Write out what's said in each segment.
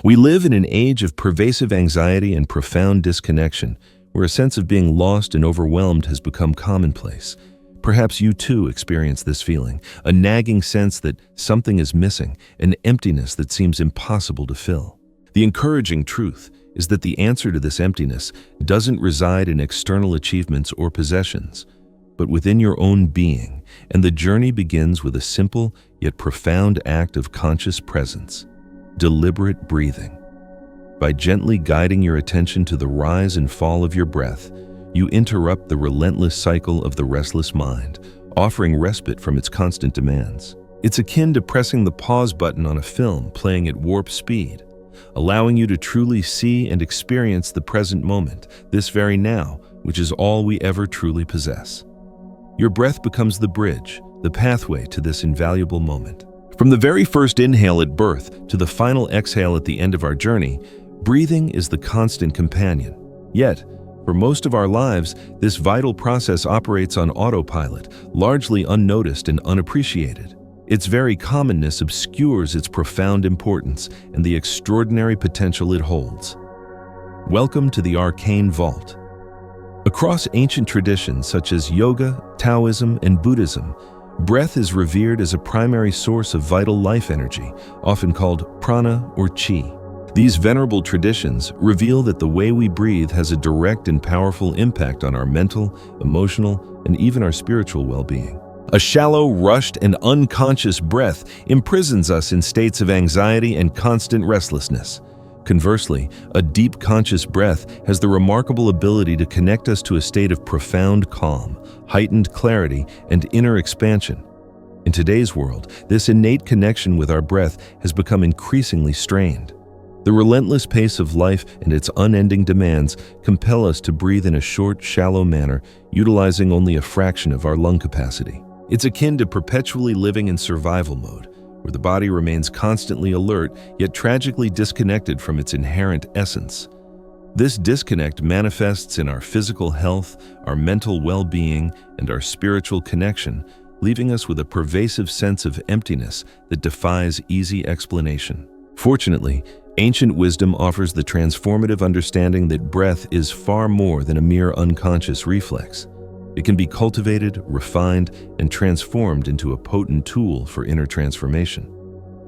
We live in an age of pervasive anxiety and profound disconnection, where a sense of being lost and overwhelmed has become commonplace. Perhaps you too experience this feeling, a nagging sense that something is missing, an emptiness that seems impossible to fill. The encouraging truth is that the answer to this emptiness doesn't reside in external achievements or possessions, but within your own being, and the journey begins with a simple yet profound act of conscious presence: deliberate breathing. By gently guiding your attention to the rise and fall of your breath, you interrupt the relentless cycle of the restless mind, offering respite from its constant demands. It's akin to pressing the pause button on a film playing at warp speed, allowing you to truly see and experience the present moment, this very now, which is all we ever truly possess. Your breath becomes the bridge, the pathway to this invaluable moment. From the very first inhale at birth to the final exhale at the end of our journey, breathing is the constant companion. Yet, for most of our lives, this vital process operates on autopilot, largely unnoticed and unappreciated. Its very commonness obscures its profound importance and the extraordinary potential it holds. Welcome to the Arcane Vault. Across ancient traditions such as yoga, Taoism, and Buddhism, breath is revered as a primary source of vital life energy, often called prana or chi. These venerable traditions reveal that the way we breathe has a direct and powerful impact on our mental, emotional, and even our spiritual well-being. A shallow, rushed, and unconscious breath imprisons us in states of anxiety and constant restlessness. Conversely, a deep conscious breath has the remarkable ability to connect us to a state of profound calm, heightened clarity, and inner expansion. In today's world, this innate connection with our breath has become increasingly strained. The relentless pace of life and its unending demands compel us to breathe in a short, shallow manner, utilizing only a fraction of our lung capacity. It's akin to perpetually living in survival mode, where the body remains constantly alert, yet tragically disconnected from its inherent essence. This disconnect manifests in our physical health, our mental well-being, and our spiritual connection, leaving us with a pervasive sense of emptiness that defies easy explanation. Fortunately, ancient wisdom offers the transformative understanding that breath is far more than a mere unconscious reflex. It can be cultivated, refined, and transformed into a potent tool for inner transformation.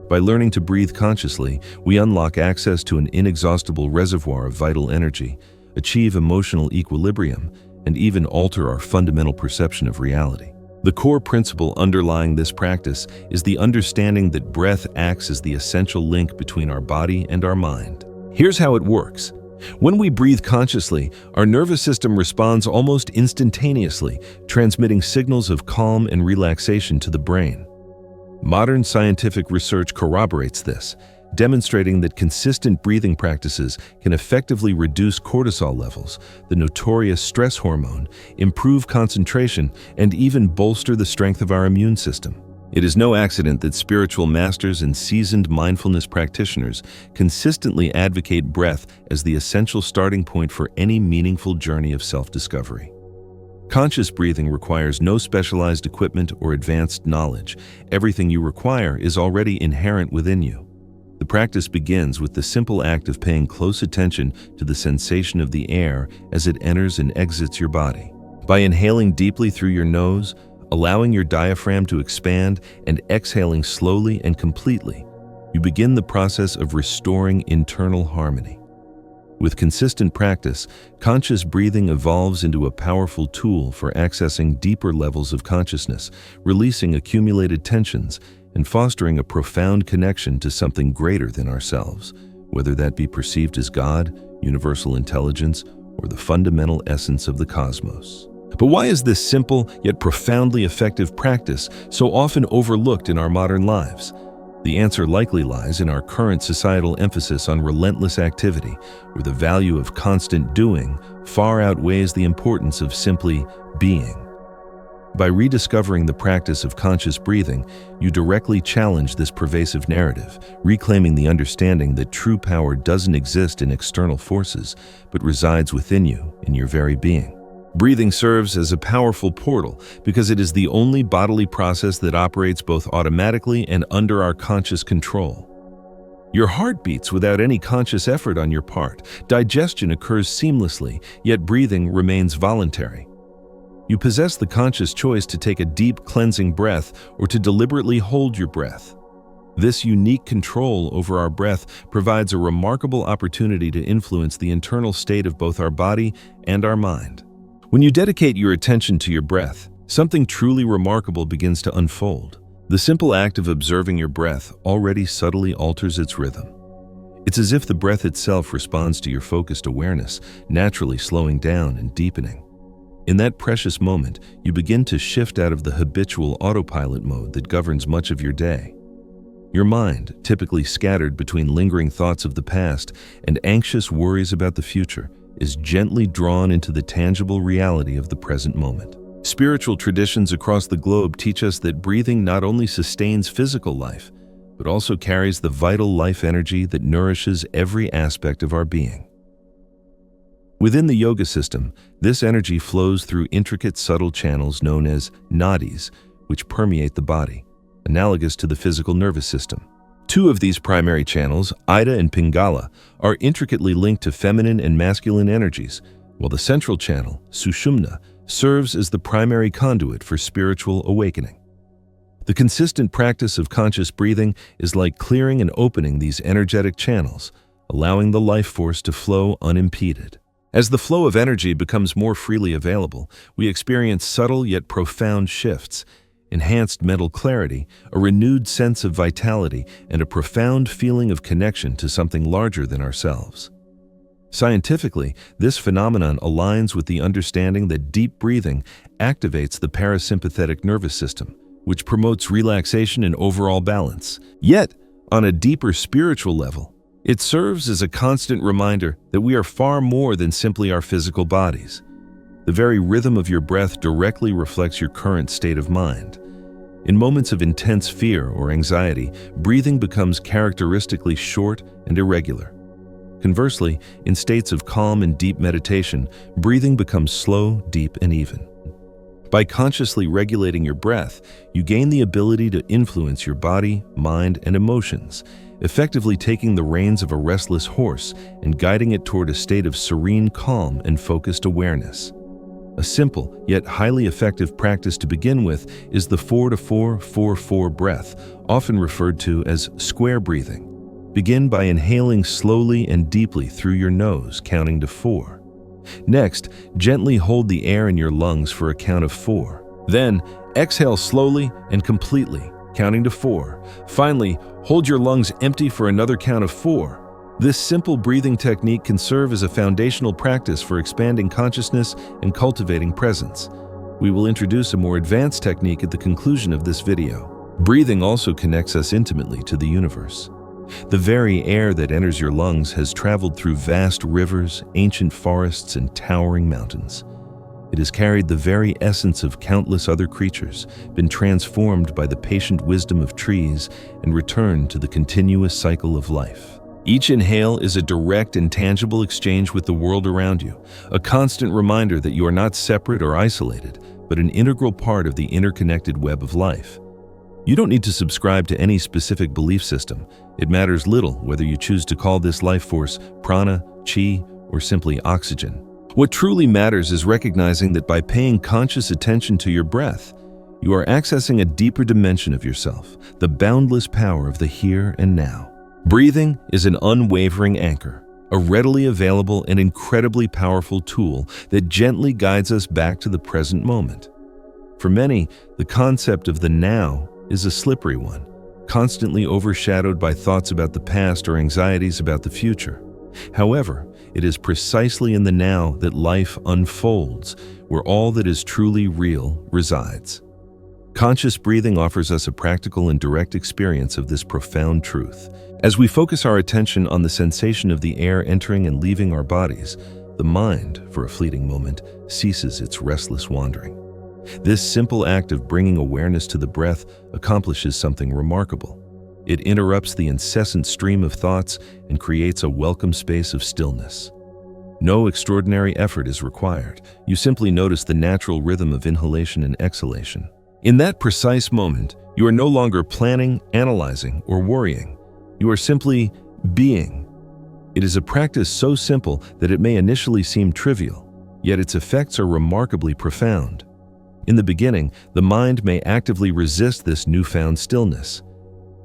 By learning to breathe consciously, we unlock access to an inexhaustible reservoir of vital energy, achieve emotional equilibrium, and even alter our fundamental perception of reality. The core principle underlying this practice is the understanding that breath acts as the essential link between our body and our mind. Here's how it works. When we breathe consciously, our nervous system responds almost instantaneously, transmitting signals of calm and relaxation to the brain. Modern scientific research corroborates this, demonstrating that consistent breathing practices can effectively reduce cortisol levels, the notorious stress hormone, improve concentration, and even bolster the strength of our immune system. It is no accident that spiritual masters and seasoned mindfulness practitioners consistently advocate breath as the essential starting point for any meaningful journey of self-discovery. Conscious breathing requires no specialized equipment or advanced knowledge. Everything you require is already inherent within you. The practice begins with the simple act of paying close attention to the sensation of the air as it enters and exits your body. By inhaling deeply through your nose, allowing your diaphragm to expand, and exhaling slowly and completely, you begin the process of restoring internal harmony. With consistent practice, conscious breathing evolves into a powerful tool for accessing deeper levels of consciousness, releasing accumulated tensions, and fostering a profound connection to something greater than ourselves, whether that be perceived as God, universal intelligence, or the fundamental essence of the cosmos. But why is this simple yet profoundly effective practice so often overlooked in our modern lives? The answer likely lies in our current societal emphasis on relentless activity, where the value of constant doing far outweighs the importance of simply being. By rediscovering the practice of conscious breathing, you directly challenge this pervasive narrative, reclaiming the understanding that true power doesn't exist in external forces, but resides within you, in your very being. Breathing serves as a powerful portal because it is the only bodily process that operates both automatically and under our conscious control. Your heart beats without any conscious effort on your part. Digestion occurs seamlessly, yet breathing remains voluntary. You possess the conscious choice to take a deep, cleansing breath or to deliberately hold your breath. This unique control over our breath provides a remarkable opportunity to influence the internal state of both our body and our mind. When you dedicate your attention to your breath, something truly remarkable begins to unfold. The simple act of observing your breath already subtly alters its rhythm. It's as if the breath itself responds to your focused awareness, naturally slowing down and deepening. In that precious moment, you begin to shift out of the habitual autopilot mode that governs much of your day. Your mind, typically scattered between lingering thoughts of the past and anxious worries about the future, is gently drawn into the tangible reality of the present moment. Spiritual traditions across the globe teach us that breathing not only sustains physical life, but also carries the vital life energy that nourishes every aspect of our being. Within the yoga system, this energy flows through intricate subtle channels known as nadis, which permeate the body, analogous to the physical nervous system. Two of these primary channels, Ida and Pingala, are intricately linked to feminine and masculine energies, while the central channel, Sushumna, serves as the primary conduit for spiritual awakening. The consistent practice of conscious breathing is like clearing and opening these energetic channels, allowing the life force to flow unimpeded. As the flow of energy becomes more freely available, we experience subtle yet profound shifts, enhanced mental clarity, a renewed sense of vitality, and a profound feeling of connection to something larger than ourselves. Scientifically, this phenomenon aligns with the understanding that deep breathing activates the parasympathetic nervous system, which promotes relaxation and overall balance. Yet, on a deeper spiritual level, it serves as a constant reminder that we are far more than simply our physical bodies. The very rhythm of your breath directly reflects your current state of mind. In moments of intense fear or anxiety, breathing becomes characteristically short and irregular. Conversely, in states of calm and deep meditation, breathing becomes slow, deep, and even. By consciously regulating your breath, you gain the ability to influence your body, mind, and emotions, effectively taking the reins of a restless horse and guiding it toward a state of serene calm and focused awareness. A simple, yet highly effective practice to begin with is the 4-4-4-4 breath, often referred to as square breathing. Begin by inhaling slowly and deeply through your nose, counting to 4. Next, gently hold the air in your lungs for a count of 4. Then, exhale slowly and completely, counting to 4. Finally, hold your lungs empty for another count of 4. This simple breathing technique can serve as a foundational practice for expanding consciousness and cultivating presence. We will introduce a more advanced technique at the conclusion of this video. Breathing also connects us intimately to the universe. The very air that enters your lungs has traveled through vast rivers, ancient forests, and towering mountains. It has carried the very essence of countless other creatures, been transformed by the patient wisdom of trees, and returned to the continuous cycle of life. Each inhale is a direct and tangible exchange with the world around you, a constant reminder that you are not separate or isolated, but an integral part of the interconnected web of life. You don't need to subscribe to any specific belief system. It matters little whether you choose to call this life force prana, chi, or simply oxygen. What truly matters is recognizing that by paying conscious attention to your breath, you are accessing a deeper dimension of yourself, the boundless power of the here and now. Breathing is an unwavering anchor, a readily available and incredibly powerful tool that gently guides us back to the present moment. For many, the concept of the now is a slippery one, constantly overshadowed by thoughts about the past or anxieties about the future. However, it is precisely in the now that life unfolds, where all that is truly real resides. Conscious breathing offers us a practical and direct experience of this profound truth. As we focus our attention on the sensation of the air entering and leaving our bodies, the mind, for a fleeting moment, ceases its restless wandering. This simple act of bringing awareness to the breath accomplishes something remarkable. It interrupts the incessant stream of thoughts and creates a welcome space of stillness. No extraordinary effort is required. You simply notice the natural rhythm of inhalation and exhalation. In that precise moment, you are no longer planning, analyzing, or worrying. You are simply being. It is a practice so simple that it may initially seem trivial, yet its effects are remarkably profound. In the beginning, the mind may actively resist this newfound stillness.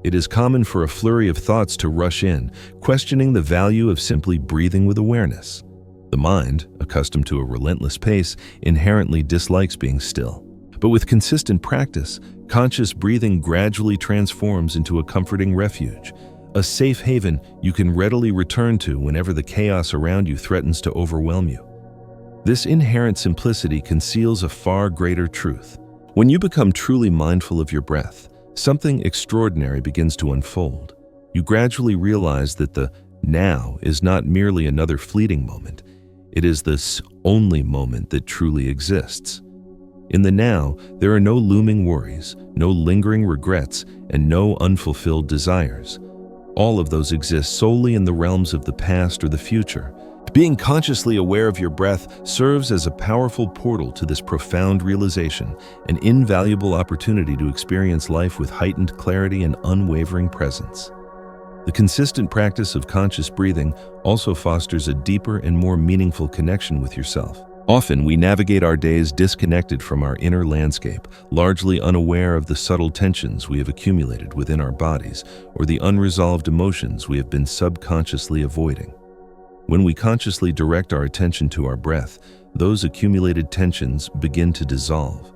It is common for a flurry of thoughts to rush in, questioning the value of simply breathing with awareness. The mind, accustomed to a relentless pace, inherently dislikes being still. But with consistent practice, conscious breathing gradually transforms into a comforting refuge, a safe haven you can readily return to whenever the chaos around you threatens to overwhelm you. This inherent simplicity conceals a far greater truth. When you become truly mindful of your breath, something extraordinary begins to unfold. You gradually realize that the now is not merely another fleeting moment. It is this only moment that truly exists. In the now, there are no looming worries, no lingering regrets, and no unfulfilled desires. All of those exist solely in the realms of the past or the future. Being consciously aware of your breath serves as a powerful portal to this profound realization, an invaluable opportunity to experience life with heightened clarity and unwavering presence. The consistent practice of conscious breathing also fosters a deeper and more meaningful connection with yourself. Often, we navigate our days disconnected from our inner landscape, largely unaware of the subtle tensions we have accumulated within our bodies or the unresolved emotions we have been subconsciously avoiding. When we consciously direct our attention to our breath, those accumulated tensions begin to dissolve,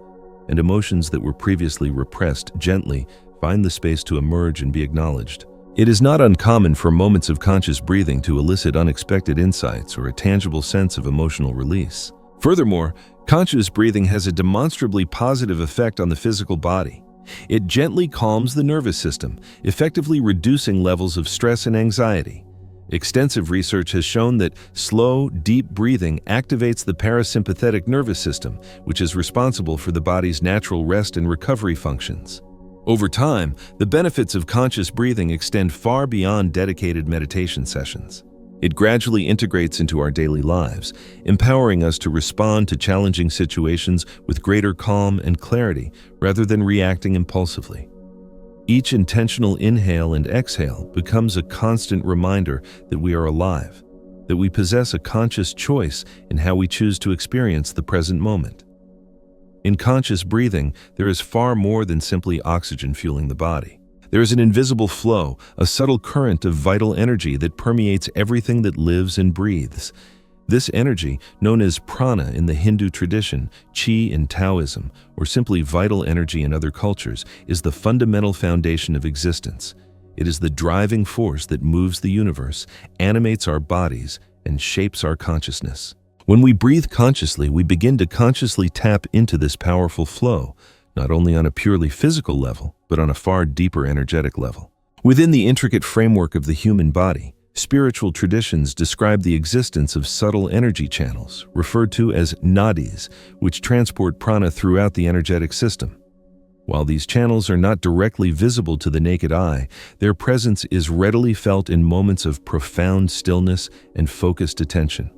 and emotions that were previously repressed gently find the space to emerge and be acknowledged. It is not uncommon for moments of conscious breathing to elicit unexpected insights or a tangible sense of emotional release. Furthermore, conscious breathing has a demonstrably positive effect on the physical body. It gently calms the nervous system, effectively reducing levels of stress and anxiety. Extensive research has shown that slow, deep breathing activates the parasympathetic nervous system, which is responsible for the body's natural rest and recovery functions. Over time, the benefits of conscious breathing extend far beyond dedicated meditation sessions. It gradually integrates into our daily lives, empowering us to respond to challenging situations with greater calm and clarity rather than reacting impulsively. Each intentional inhale and exhale becomes a constant reminder that we are alive, that we possess a conscious choice in how we choose to experience the present moment. In conscious breathing, there is far more than simply oxygen fueling the body. There is an invisible flow, a subtle current of vital energy that permeates everything that lives and breathes. This energy, known as Prana in the Hindu tradition, Qi in Taoism, or simply vital energy in other cultures, is the fundamental foundation of existence. It is the driving force that moves the universe, animates our bodies, and shapes our consciousness. When we breathe consciously, we begin to consciously tap into this powerful flow, not only on a purely physical level, but on a far deeper energetic level. Within the intricate framework of the human body, spiritual traditions describe the existence of subtle energy channels, referred to as nadis, which transport prana throughout the energetic system. While these channels are not directly visible to the naked eye, their presence is readily felt in moments of profound stillness and focused attention.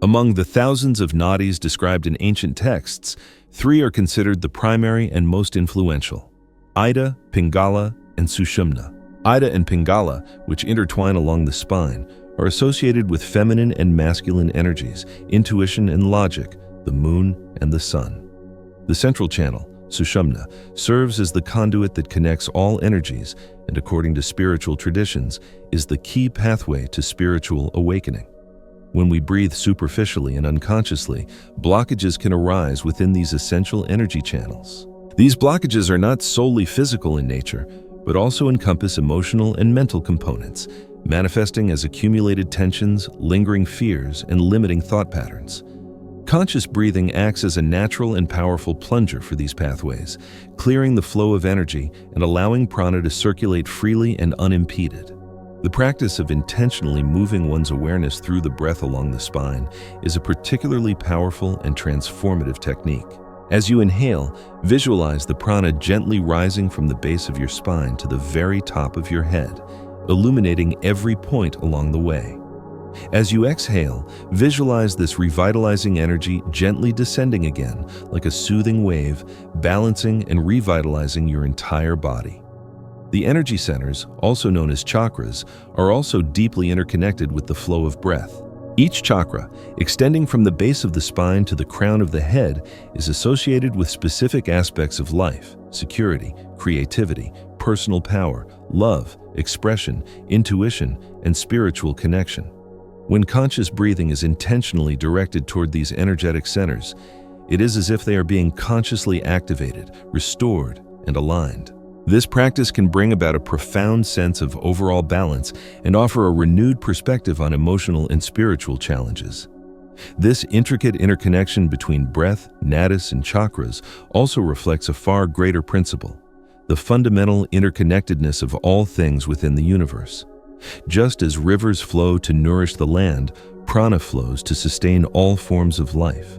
Among the thousands of nadis described in ancient texts, 3 are considered the primary and most influential: Ida, Pingala, and Sushumna. Ida and Pingala, which intertwine along the spine, are associated with feminine and masculine energies, intuition and logic, the moon and the sun. The central channel, Sushumna, serves as the conduit that connects all energies and, according to spiritual traditions, is the key pathway to spiritual awakening. When we breathe superficially and unconsciously, blockages can arise within these essential energy channels. These blockages are not solely physical in nature, but also encompass emotional and mental components, manifesting as accumulated tensions, lingering fears, and limiting thought patterns. Conscious breathing acts as a natural and powerful plunger for these pathways, clearing the flow of energy and allowing prana to circulate freely and unimpeded. The practice of intentionally moving one's awareness through the breath along the spine is a particularly powerful and transformative technique. As you inhale, visualize the prana gently rising from the base of your spine to the very top of your head, illuminating every point along the way. As you exhale, visualize this revitalizing energy gently descending again, like a soothing wave, balancing and revitalizing your entire body. The energy centers, also known as chakras, are also deeply interconnected with the flow of breath. Each chakra, extending from the base of the spine to the crown of the head, is associated with specific aspects of life: security, creativity, personal power, love, expression, intuition, and spiritual connection. When conscious breathing is intentionally directed toward these energetic centers, it is as if they are being consciously activated, restored, and aligned. This practice can bring about a profound sense of overall balance and offer a renewed perspective on emotional and spiritual challenges. This intricate interconnection between breath, nadis, and chakras also reflects a far greater principle: the fundamental interconnectedness of all things within the universe. Just as rivers flow to nourish the land, prana flows to sustain all forms of life.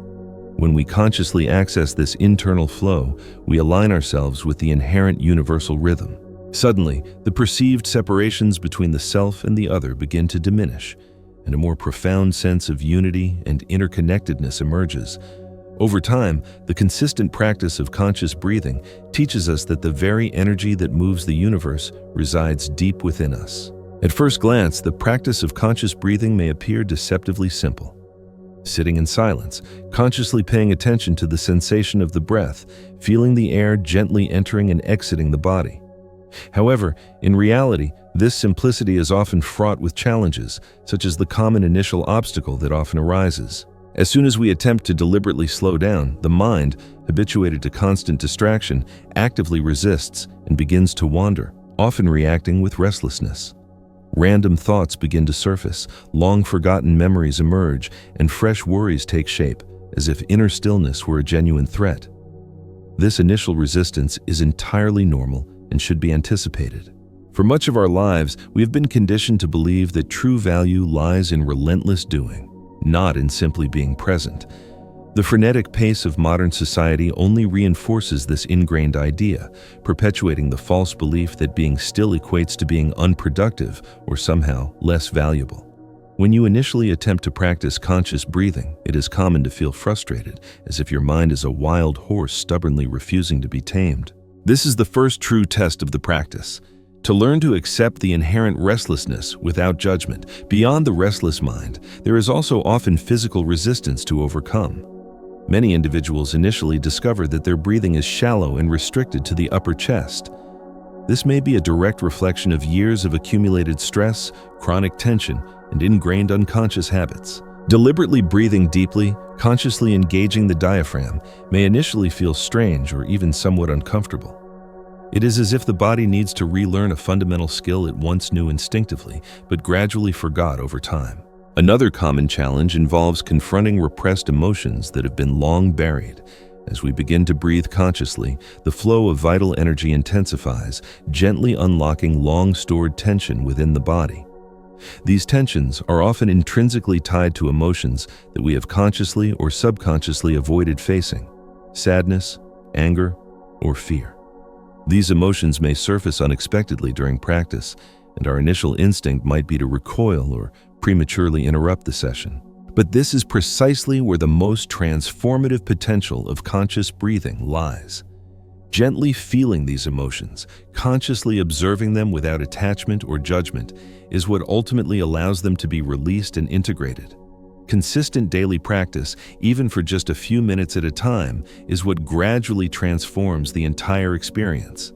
When we consciously access this internal flow, we align ourselves with the inherent universal rhythm. Suddenly, the perceived separations between the self and the other begin to diminish, and a more profound sense of unity and interconnectedness emerges. Over time, the consistent practice of conscious breathing teaches us that the very energy that moves the universe resides deep within us. At first glance, the practice of conscious breathing may appear deceptively simple. Sitting in silence, consciously paying attention to the sensation of the breath, feeling the air gently entering and exiting the body. However, in reality, this simplicity is often fraught with challenges, such as the common initial obstacle that often arises. As soon as we attempt to deliberately slow down, the mind, habituated to constant distraction, actively resists and begins to wander, often reacting with restlessness. Random thoughts begin to surface, long-forgotten memories emerge, and fresh worries take shape, as if inner stillness were a genuine threat. This initial resistance is entirely normal and should be anticipated. For much of our lives, we have been conditioned to believe that true value lies in relentless doing, not in simply being present. The frenetic pace of modern society only reinforces this ingrained idea, perpetuating the false belief that being still equates to being unproductive or somehow less valuable. When you initially attempt to practice conscious breathing, it is common to feel frustrated, as if your mind is a wild horse stubbornly refusing to be tamed. This is the first true test of the practice: to learn to accept the inherent restlessness without judgment. Beyond the restless mind, there is also often physical resistance to overcome. Many individuals initially discover that their breathing is shallow and restricted to the upper chest. This may be a direct reflection of years of accumulated stress, chronic tension, and ingrained unconscious habits. Deliberately breathing deeply, consciously engaging the diaphragm, may initially feel strange or even somewhat uncomfortable. It is as if the body needs to relearn a fundamental skill it once knew instinctively, but gradually forgot over time. Another common challenge involves confronting repressed emotions that have been long buried. As we begin to breathe consciously, the flow of vital energy intensifies, gently unlocking long-stored tension within the body. These tensions are often intrinsically tied to emotions that we have consciously or subconsciously avoided facing: sadness, anger, or fear. These emotions may surface unexpectedly during practice, and our initial instinct might be to recoil or prematurely interrupt the session. But this is precisely where the most transformative potential of conscious breathing lies. Gently feeling these emotions, consciously observing them without attachment or judgment, is what ultimately allows them to be released and integrated. Consistent daily practice, even for just a few minutes at a time, is what gradually transforms the entire experience.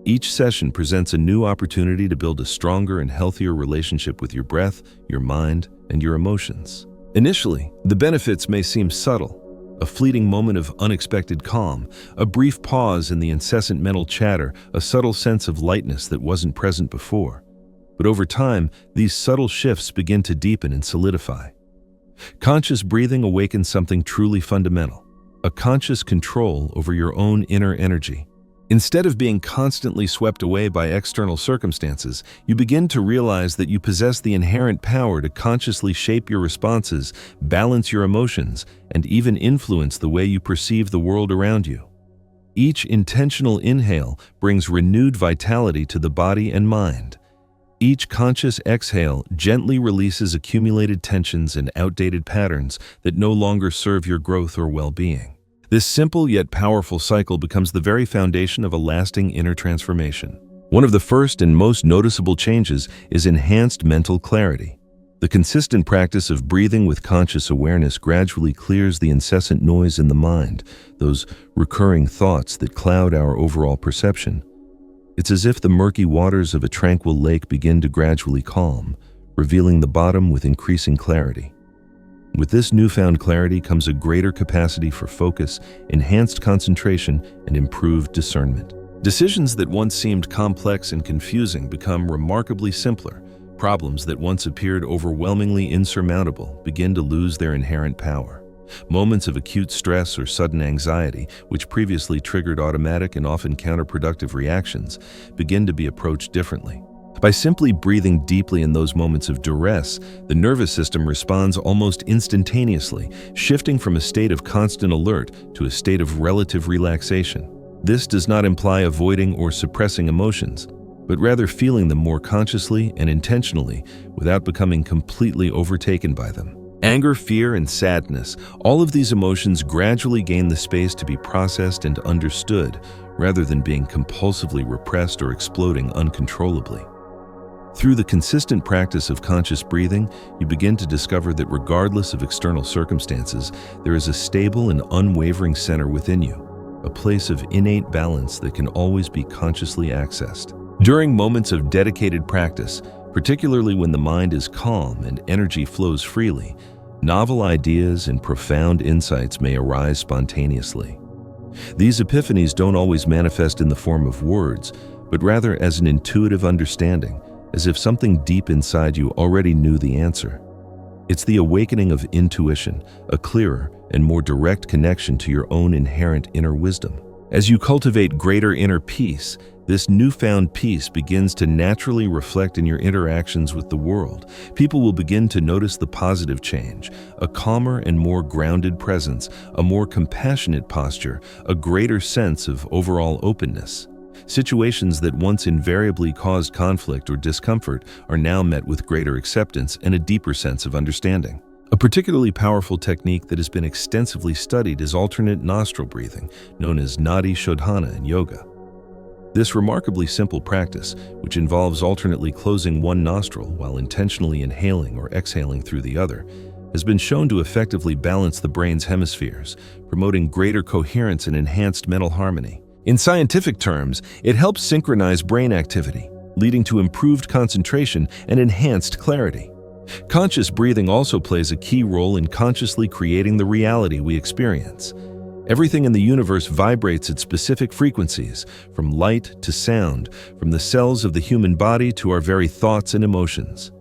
Each session presents a new opportunity to build a stronger and healthier relationship with your breath, your mind, and your emotions. Initially, the benefits may seem subtle: a fleeting moment of unexpected calm, a brief pause in the incessant mental chatter, a subtle sense of lightness that wasn't present before. But over time, these subtle shifts begin to deepen and solidify. Conscious breathing awakens something truly fundamental: a conscious control over your own inner energy. Instead of being constantly swept away by external circumstances, you begin to realize that you possess the inherent power to consciously shape your responses, balance your emotions, and even influence the way you perceive the world around you. Each intentional inhale brings renewed vitality to the body and mind. Each conscious exhale gently releases accumulated tensions and outdated patterns that no longer serve your growth or well-being. This simple yet powerful cycle becomes the very foundation of a lasting inner transformation. One of the first and most noticeable changes is enhanced mental clarity. The consistent practice of breathing with conscious awareness gradually clears the incessant noise in the mind, those recurring thoughts that cloud our overall perception. It's as if the murky waters of a tranquil lake begin to gradually calm, revealing the bottom with increasing clarity. With this newfound clarity comes a greater capacity for focus, enhanced concentration, and improved discernment. Decisions that once seemed complex and confusing become remarkably simpler. Problems that once appeared overwhelmingly insurmountable begin to lose their inherent power. Moments of acute stress or sudden anxiety, which previously triggered automatic and often counterproductive reactions, begin to be approached differently. By simply breathing deeply in those moments of duress, the nervous system responds almost instantaneously, shifting from a state of constant alert to a state of relative relaxation. This does not imply avoiding or suppressing emotions, but rather feeling them more consciously and intentionally without becoming completely overtaken by them. Anger, fear, and sadness, all of these emotions gradually gain the space to be processed and understood, rather than being compulsively repressed or exploding uncontrollably. Through the consistent practice of conscious breathing, you begin to discover that regardless of external circumstances, there is a stable and unwavering center within you, a place of innate balance that can always be consciously accessed. During moments of dedicated practice, particularly when the mind is calm and energy flows freely, novel ideas and profound insights may arise spontaneously. These epiphanies don't always manifest in the form of words, but rather as an intuitive understanding, as if something deep inside you already knew the answer. It's the awakening of intuition, a clearer and more direct connection to your own inherent inner wisdom. As you cultivate greater inner peace, this newfound peace begins to naturally reflect in your interactions with the world. People will begin to notice the positive change, a calmer and more grounded presence, a more compassionate posture, a greater sense of overall openness. Situations that once invariably caused conflict or discomfort are now met with greater acceptance and a deeper sense of understanding. A particularly powerful technique that has been extensively studied is alternate nostril breathing, known as Nadi Shodhana in yoga. This remarkably simple practice, which involves alternately closing one nostril while intentionally inhaling or exhaling through the other, has been shown to effectively balance the brain's hemispheres, promoting greater coherence and enhanced mental harmony. In scientific terms, it helps synchronize brain activity, leading to improved concentration and enhanced clarity. Conscious breathing also plays a key role in consciously creating the reality we experience. Everything in the universe vibrates at specific frequencies, from light to sound, from the cells of the human body to our very thoughts and emotions.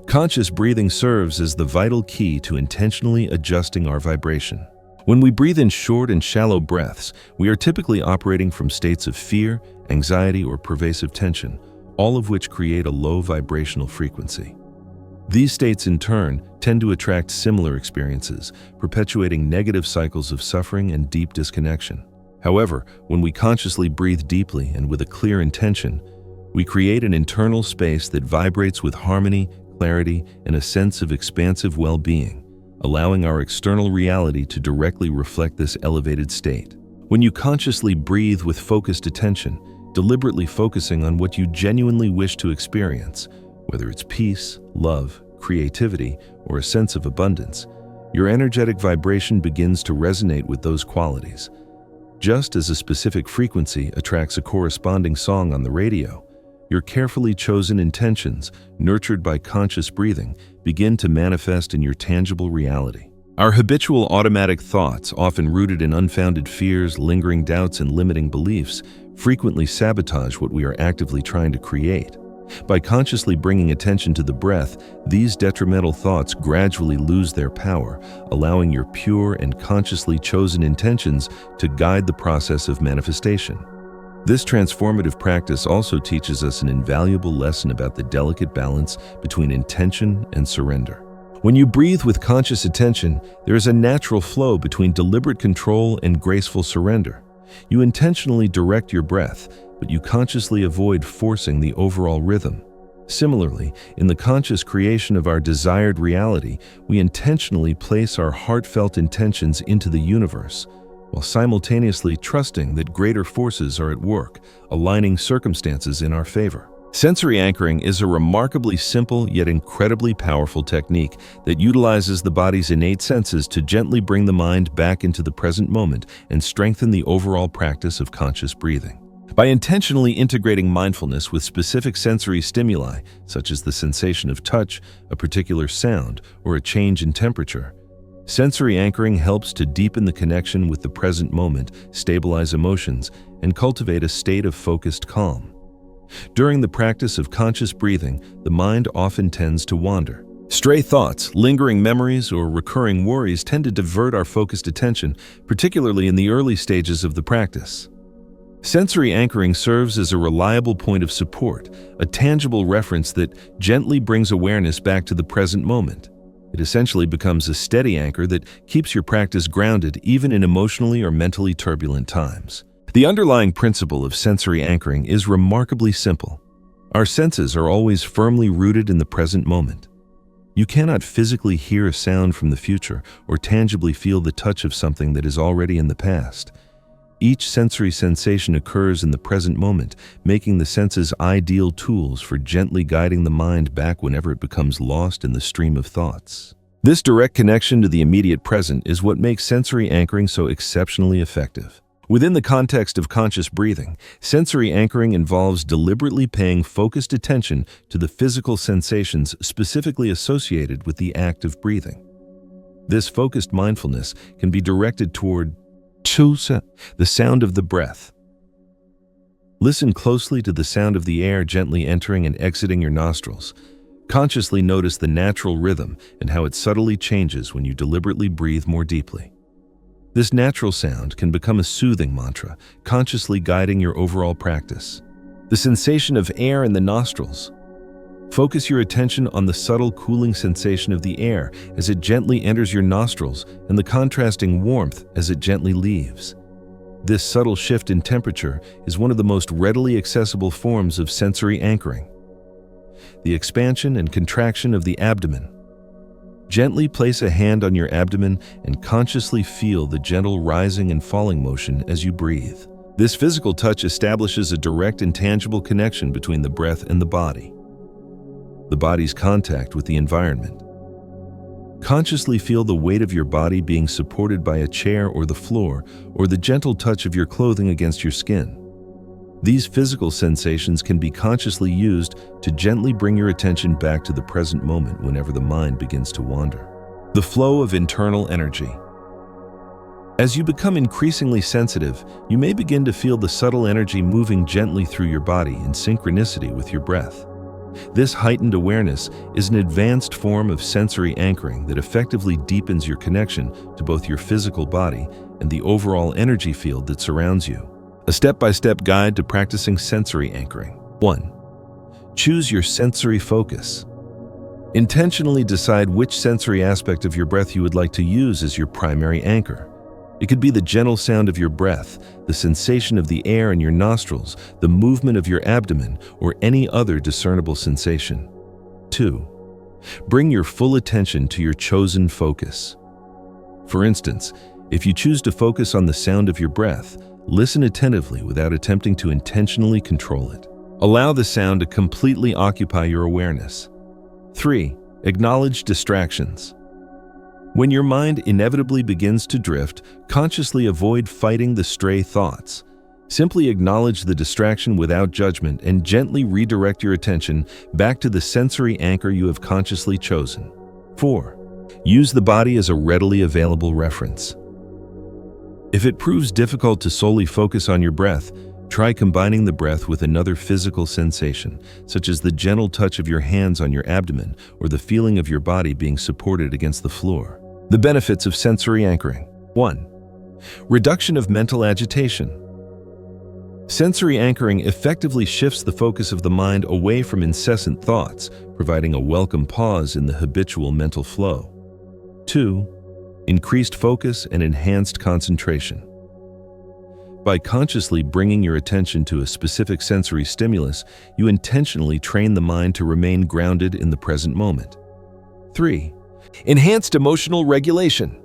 Conscious breathing serves as the vital key to intentionally adjusting our vibration. When we breathe in short and shallow breaths, we are typically operating from states of fear, anxiety, or pervasive tension, all of which create a low vibrational frequency. These states, in turn, tend to attract similar experiences, perpetuating negative cycles of suffering and deep disconnection. However, when we consciously breathe deeply and with a clear intention, we create an internal space that vibrates with harmony, clarity, and a sense of expansive well-being, allowing our external reality to directly reflect this elevated state. When you consciously breathe with focused attention, deliberately focusing on what you genuinely wish to experience, whether it's peace, love, creativity, or a sense of abundance, your energetic vibration begins to resonate with those qualities. Just as a specific frequency attracts a corresponding song on the radio, your carefully chosen intentions, nurtured by conscious breathing, begin to manifest in your tangible reality. Our habitual automatic thoughts, often rooted in unfounded fears, lingering doubts, and limiting beliefs, frequently sabotage what we are actively trying to create. By consciously bringing attention to the breath, these detrimental thoughts gradually lose their power, allowing your pure and consciously chosen intentions to guide the process of manifestation. This transformative practice also teaches us an invaluable lesson about the delicate balance between intention and surrender. When you breathe with conscious attention, there is a natural flow between deliberate control and graceful surrender. You intentionally direct your breath, but you consciously avoid forcing the overall rhythm. Similarly, in the conscious creation of our desired reality, we intentionally place our heartfelt intentions into the universe, while simultaneously trusting that greater forces are at work, aligning circumstances in our favor. Sensory anchoring is a remarkably simple yet incredibly powerful technique that utilizes the body's innate senses to gently bring the mind back into the present moment and strengthen the overall practice of conscious breathing. By intentionally integrating mindfulness with specific sensory stimuli, such as the sensation of touch, a particular sound, or a change in temperature, sensory anchoring helps to deepen the connection with the present moment, stabilize emotions, and cultivate a state of focused calm. During the practice of conscious breathing, the mind often tends to wander. Stray thoughts, lingering memories, or recurring worries tend to divert our focused attention, particularly in the early stages of the practice. Sensory anchoring serves as a reliable point of support, a tangible reference that gently brings awareness back to the present moment. It essentially becomes a steady anchor that keeps your practice grounded even in emotionally or mentally turbulent times. The underlying principle of sensory anchoring is remarkably simple. Our senses are always firmly rooted in the present moment. You cannot physically hear a sound from the future or tangibly feel the touch of something that is already in the past. Each sensory sensation occurs in the present moment, making the senses ideal tools for gently guiding the mind back whenever it becomes lost in the stream of thoughts. This direct connection to the immediate present is what makes sensory anchoring so exceptionally effective. Within the context of conscious breathing, sensory anchoring involves deliberately paying focused attention to the physical sensations specifically associated with the act of breathing. This focused mindfulness can be directed toward the sound of the breath. Listen closely to the sound of the air gently entering and exiting your nostrils. Consciously notice the natural rhythm and how it subtly changes when you deliberately breathe more deeply. This natural sound can become a soothing mantra, consciously guiding your overall practice. The sensation of air in the nostrils. Focus your attention on the subtle cooling sensation of the air as it gently enters your nostrils and the contrasting warmth as it gently leaves. This subtle shift in temperature is one of the most readily accessible forms of sensory anchoring. The expansion and contraction of the abdomen. Gently place a hand on your abdomen and consciously feel the gentle rising and falling motion as you breathe. This physical touch establishes a direct and tangible connection between the breath and the body. The body's contact with the environment. Consciously feel the weight of your body being supported by a chair or the floor, or the gentle touch of your clothing against your skin. These physical sensations can be consciously used to gently bring your attention back to the present moment whenever the mind begins to wander. The flow of internal energy. As you become increasingly sensitive, you may begin to feel the subtle energy moving gently through your body in synchronicity with your breath. This heightened awareness is an advanced form of sensory anchoring that effectively deepens your connection to both your physical body and the overall energy field that surrounds you. A step-by-step guide to practicing sensory anchoring. 1. Choose your sensory focus. Intentionally decide which sensory aspect of your breath you would like to use as your primary anchor. It could be the gentle sound of your breath, the sensation of the air in your nostrils, the movement of your abdomen, or any other discernible sensation. 2. Bring your full attention to your chosen focus. For instance, if you choose to focus on the sound of your breath, listen attentively without attempting to intentionally control it. Allow the sound to completely occupy your awareness. 3. Acknowledge distractions. When your mind inevitably begins to drift, consciously avoid fighting the stray thoughts. Simply acknowledge the distraction without judgment and gently redirect your attention back to the sensory anchor you have consciously chosen. 4. Use the body as a readily available reference. If it proves difficult to solely focus on your breath, try combining the breath with another physical sensation, such as the gentle touch of your hands on your abdomen or the feeling of your body being supported against the floor. The benefits of sensory anchoring. 1. Reduction of mental agitation. Sensory anchoring effectively shifts the focus of the mind away from incessant thoughts, providing a welcome pause in the habitual mental flow. 2. Increased focus and enhanced concentration. By consciously bringing your attention to a specific sensory stimulus, you intentionally train the mind to remain grounded in the present moment. 3. Enhanced emotional regulation.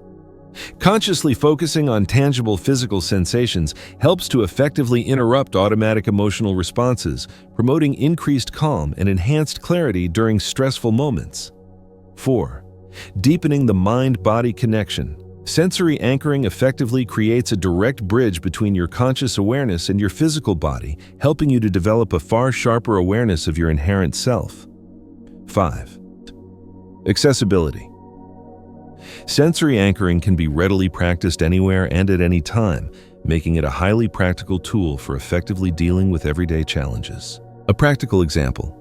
Consciously focusing on tangible physical sensations helps to effectively interrupt automatic emotional responses, promoting increased calm and enhanced clarity during stressful moments. 4. Deepening the mind-body connection. Sensory anchoring effectively creates a direct bridge between your conscious awareness and your physical body, helping you to develop a far sharper awareness of your inherent self. 5. Accessibility. Sensory anchoring can be readily practiced anywhere and at any time, making it a highly practical tool for effectively dealing with everyday challenges. A practical example.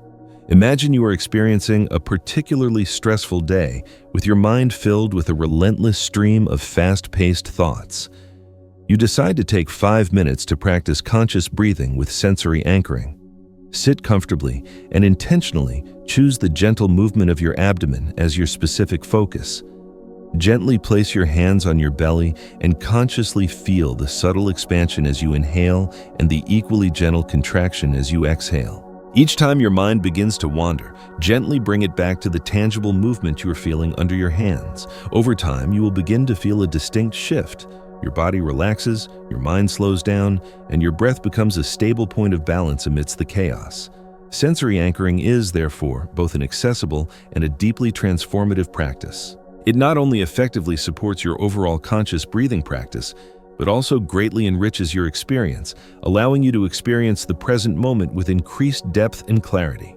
Imagine you are experiencing a particularly stressful day with your mind filled with a relentless stream of fast-paced thoughts. You decide to take 5 minutes to practice conscious breathing with sensory anchoring. Sit comfortably and intentionally choose the gentle movement of your abdomen as your specific focus. Gently place your hands on your belly and consciously feel the subtle expansion as you inhale and the equally gentle contraction as you exhale. Each time your mind begins to wander, gently bring it back to the tangible movement you are feeling under your hands. Over time, you will begin to feel a distinct shift. Your body relaxes, your mind slows down, and your breath becomes a stable point of balance amidst the chaos. Sensory anchoring is, therefore, both an accessible and a deeply transformative practice. It not only effectively supports your overall conscious breathing practice, but also greatly enriches your experience, allowing you to experience the present moment with increased depth and clarity.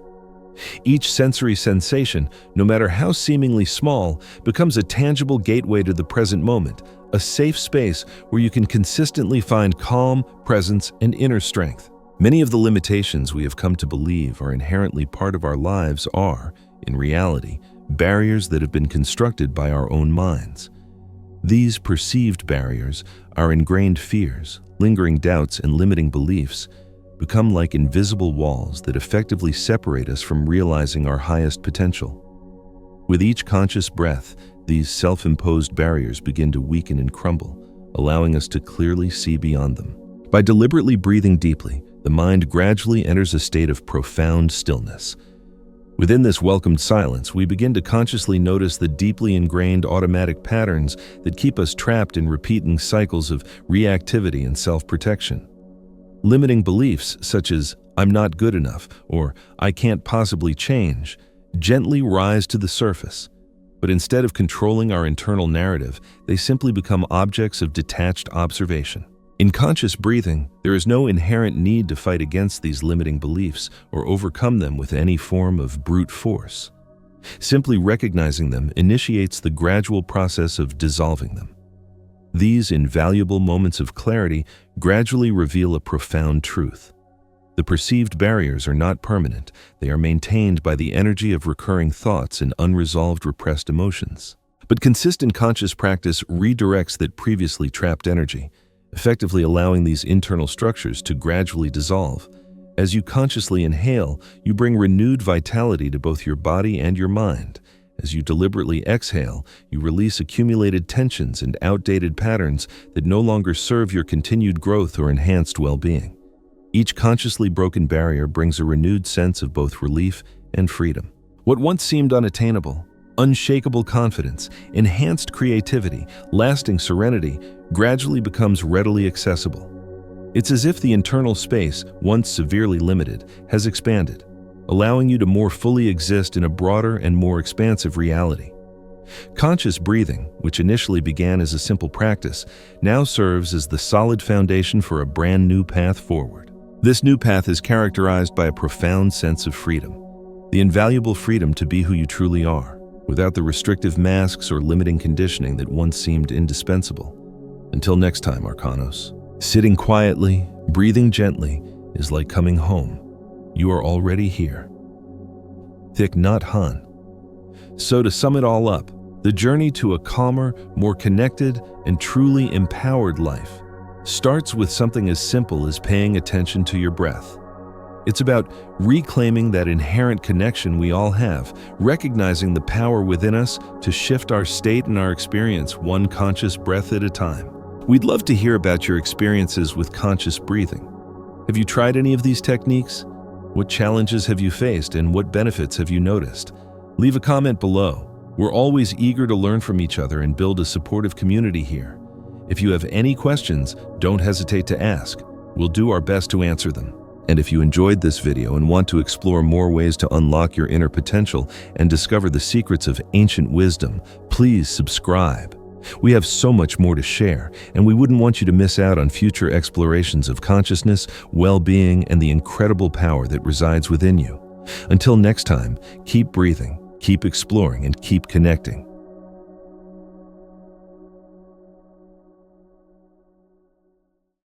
Each sensory sensation, no matter how seemingly small, becomes a tangible gateway to the present moment, a safe space where you can consistently find calm, presence, and inner strength. Many of the limitations we have come to believe are inherently part of our lives are, in reality, barriers that have been constructed by our own minds. These perceived barriers, our ingrained fears, lingering doubts, and limiting beliefs, become like invisible walls that effectively separate us from realizing our highest potential. With each conscious breath, these self-imposed barriers begin to weaken and crumble, allowing us to clearly see beyond them. By deliberately breathing deeply, the mind gradually enters a state of profound stillness. Within this welcomed silence, we begin to consciously notice the deeply ingrained automatic patterns that keep us trapped in repeating cycles of reactivity and self-protection. Limiting beliefs such as, "I'm not good enough," or "I can't possibly change," gently rise to the surface. But instead of controlling our internal narrative, they simply become objects of detached observation. In conscious breathing, there is no inherent need to fight against these limiting beliefs or overcome them with any form of brute force. Simply recognizing them initiates the gradual process of dissolving them. These invaluable moments of clarity gradually reveal a profound truth. The perceived barriers are not permanent. They are maintained by the energy of recurring thoughts and unresolved repressed emotions. But consistent conscious practice redirects that previously trapped energy, effectively allowing these internal structures to gradually dissolve. As you consciously inhale, you bring renewed vitality to both your body and your mind. As you deliberately exhale, you release accumulated tensions and outdated patterns that no longer serve your continued growth or enhanced well-being. Each consciously broken barrier brings a renewed sense of both relief and freedom. What once seemed unattainable, unshakable confidence, enhanced creativity, lasting serenity, gradually becomes readily accessible. It's as if the internal space, once severely limited, has expanded, allowing you to more fully exist in a broader and more expansive reality. Conscious breathing, which initially began as a simple practice, now serves as the solid foundation for a brand new path forward. This new path is characterized by a profound sense of freedom, the invaluable freedom to be who you truly are, without the restrictive masks or limiting conditioning that once seemed indispensable. Until next time, Arcanos. Sitting quietly, breathing gently, is like coming home. You are already here. Thich Nhat Hanh. So to sum it all up, the journey to a calmer, more connected, and truly empowered life starts with something as simple as paying attention to your breath. It's about reclaiming that inherent connection we all have, recognizing the power within us to shift our state and our experience one conscious breath at a time. We'd love to hear about your experiences with conscious breathing. Have you tried any of these techniques? What challenges have you faced and what benefits have you noticed? Leave a comment below. We're always eager to learn from each other and build a supportive community here. If you have any questions, don't hesitate to ask. We'll do our best to answer them. And if you enjoyed this video and want to explore more ways to unlock your inner potential and discover the secrets of ancient wisdom, please subscribe. We have so much more to share, and we wouldn't want you to miss out on future explorations of consciousness, well-being, and the incredible power that resides within you. Until next time, keep breathing, keep exploring, and keep connecting.